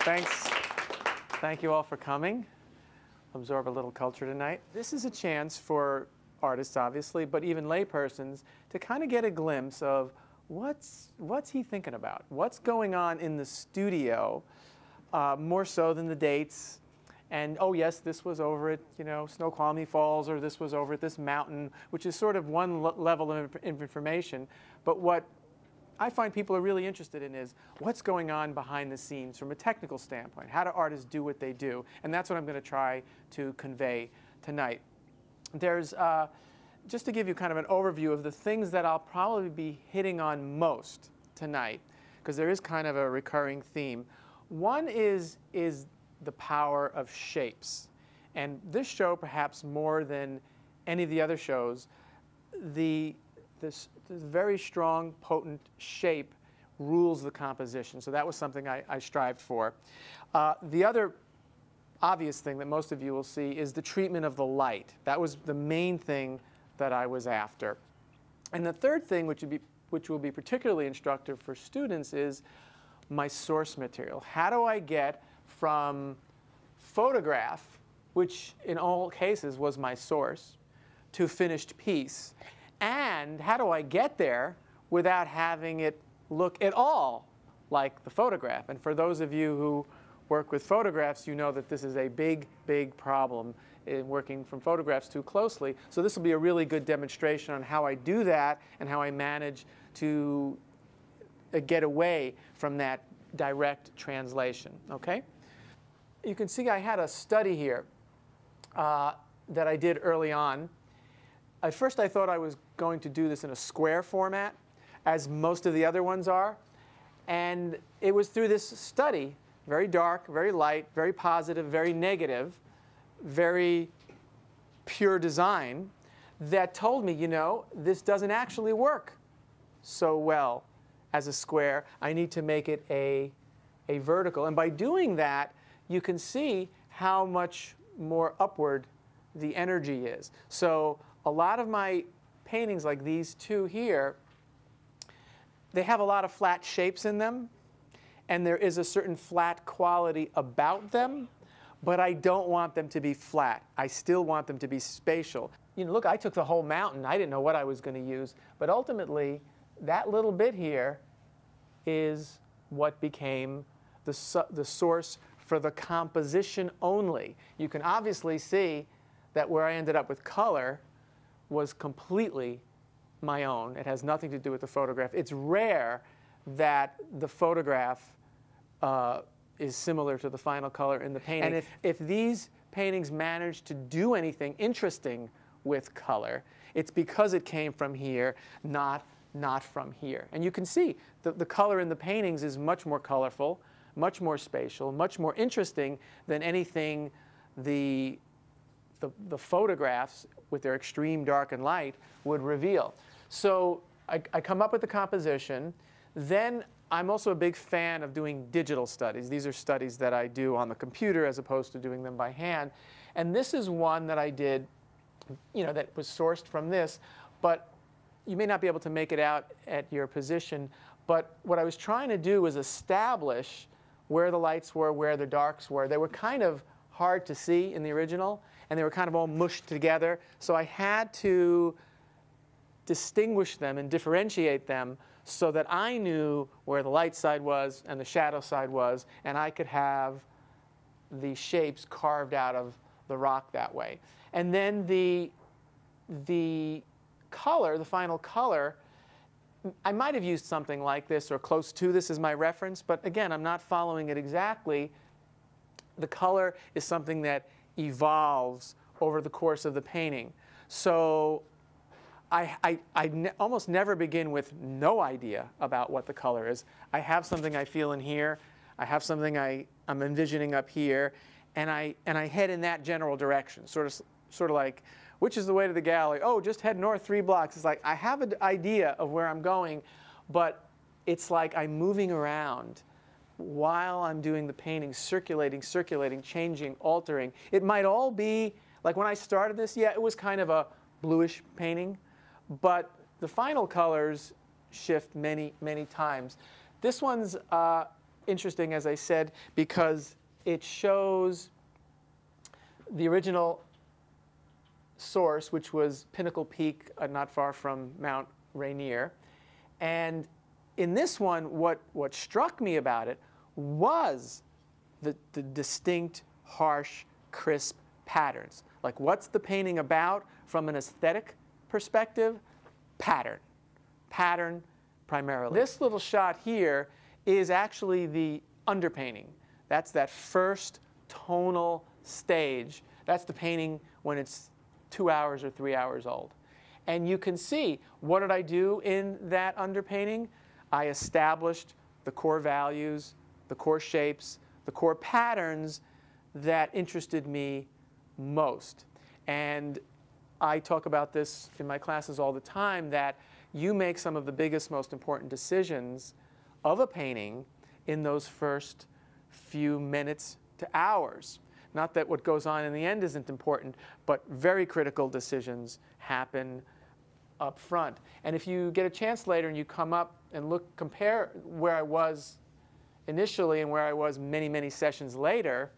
Thanks. Thank you all for coming. Absorb a little culture tonight. This is a chance for artists, obviously, but even laypersons to kind of get a glimpse of what's he thinking about? What's going on in the studio, more so than the dates. And, oh, yes, this was over at, Snoqualmie Falls, or this was over at this mountain, which is sort of one level of information. But what I find people are really interested in is what's going on behind the scenes from a technical standpoint. How do artists do what they do? And that's what I'm going to try to convey tonight. There's, just to give you kind of an overview of the things that I'll probably be hitting on most tonight, because there is kind of a recurring theme. One is the power of shapes. And this show, perhaps more than any of the other shows, this very strong, potent shape rules the composition. So that was something I strived for. The other obvious thing that most of you will see is the treatment of the light. That was the main thing that I was after. And the third thing, which will be particularly instructive for students, is my source material. How do I get from photograph, which in all cases was my source, to finished piece? And how do I get there without having it look at all like the photograph? And for those of you who work with photographs, you know that this is a big, big problem in working from photographs too closely. So this will be a really good demonstration on how I do that and how I manage to get away from that direct translation. Okay? You can see I had a study here that I did early on. At first I thought I was going to do this in a square format, as most of the other ones are. And it was through this study, very dark, very light, very positive, very negative, very pure design, that told me, this doesn't actually work so well as a square. I need to make it a vertical. And by doing that, you can see how much more upward the energy is. So a lot of my paintings, like these two here, they have a lot of flat shapes in them, and there is a certain flat quality about them, but I don't want them to be flat. I still want them to be spatial. Look, I took the whole mountain. I didn't know what I was going to use, but ultimately, that little bit here is what became the source for the composition only. You can obviously see that where I ended up with color was completely my own. It has nothing to do with the photograph. It's rare that the photograph is similar to the final color in the painting. And if these paintings manage to do anything interesting with color, it's because it came from here, not from here. And you can see the color in the paintings is much more colorful, much more spatial, much more interesting than anything the photographs with their extreme dark and light would reveal. So I come up with the composition. Then I'm also a big fan of doing digital studies. These are studies that I do on the computer as opposed to doing them by hand. And this is one that I did, that was sourced from this. But you may not be able to make it out at your position. But what I was trying to do was establish where the lights were, where the darks were. They were kind of hard to see in the original, and they were kind of all mushed together. So I had to distinguish them and differentiate them so that I knew where the light side was and the shadow side was, and I could have the shapes carved out of the rock that way. And then the color, the final color, I might have used something like this or close to this as my reference, but again, I'm not following it exactly. The color is something that evolves over the course of the painting. So I almost never begin with no idea about what the color is. I have something I feel in here. I have something I'm envisioning up here, and I head in that general direction, sort of like, which is the way to the gallery? Oh, just head north 3 blocks. It's like I have an idea of where I'm going, but it's like I'm moving around while I'm doing the painting, circulating, changing, altering. It might all be, like when I started this, yeah, it was kind of a bluish painting, but the final colors shift many, many times. This one's interesting, as I said, because it shows the original source, which was Pinnacle Peak, not far from Mount Rainier. And in this one, what struck me about it was the distinct, harsh, crisp patterns. Like, what's the painting about from an aesthetic perspective? Pattern. Pattern primarily. This little shot here is actually the underpainting. That's that first tonal stage. That's the painting when it's 2 hours or 3 hours old. And you can see, what did I do in that underpainting? I established the core values, the core shapes, the core patterns that interested me most. And I talk about this in my classes all the time, that you make some of the biggest, most important decisions of a painting in those first few minutes to hours. Not that what goes on in the end isn't important, but very critical decisions happen up front. And if you get a chance later and you come up and compare where I was initially and where I was many, many sessions later,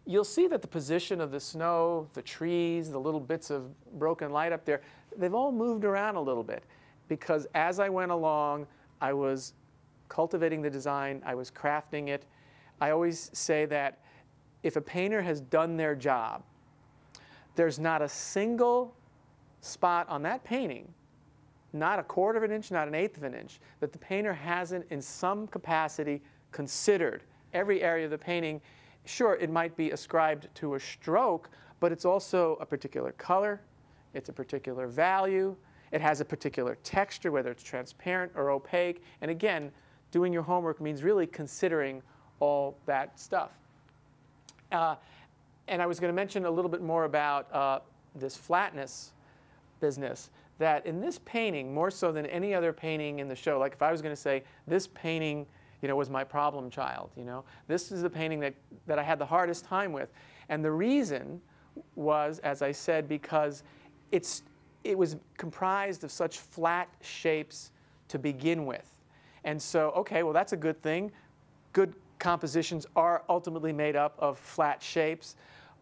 you'll see that the position of the snow, the trees, the little bits of broken light up there, they've all moved around a little bit. Because as I went along, I was cultivating the design, I was crafting it. I always say that if a painter has done their job, there's not a single spot on that painting, not a quarter of an inch, not an eighth of an inch, that the painter hasn't in some capacity considered. Every area of the painting, sure, it might be ascribed to a stroke, but it's also a particular color, it's a particular value, it has a particular texture, whether it's transparent or opaque. And again, doing your homework means really considering all that stuff. And I was going to mention a little bit more about this flatness business, that in this painting, more so than any other painting in the show, like if I was going to say, this painting, you know, was my problem child, you know, this is the painting that I had the hardest time with. And the reason was, as I said, because it was comprised of such flat shapes to begin with. And so, okay, well, that's a good thing. Good compositions are ultimately made up of flat shapes,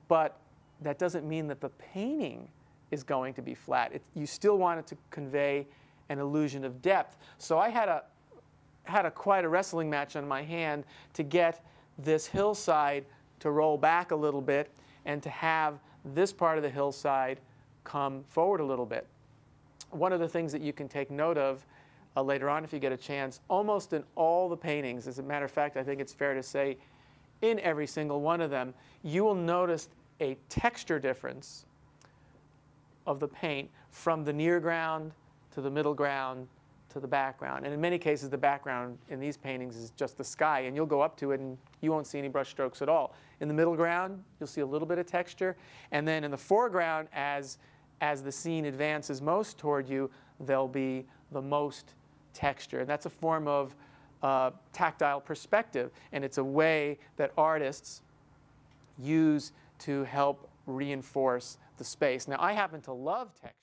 but that doesn't mean that the painting is going to be flat. You still want it to convey an illusion of depth. So I had quite a wrestling match on my hand to get this hillside to roll back a little bit and to have this part of the hillside come forward a little bit. One of the things that you can take note of later on if you get a chance, almost in all the paintings, as a matter of fact, I think it's fair to say in every single one of them, you will notice a texture difference of the paint from the near ground to the middle ground to the background. And in many cases, the background in these paintings is just the sky, and you'll go up to it and you won't see any brush strokes at all. In the middle ground, you'll see a little bit of texture, and then in the foreground, as the scene advances most toward you, there'll be the most texture. And that's a form of tactile perspective, and it's a way that artists use to help reinforce the space. Now, I happen to love texture.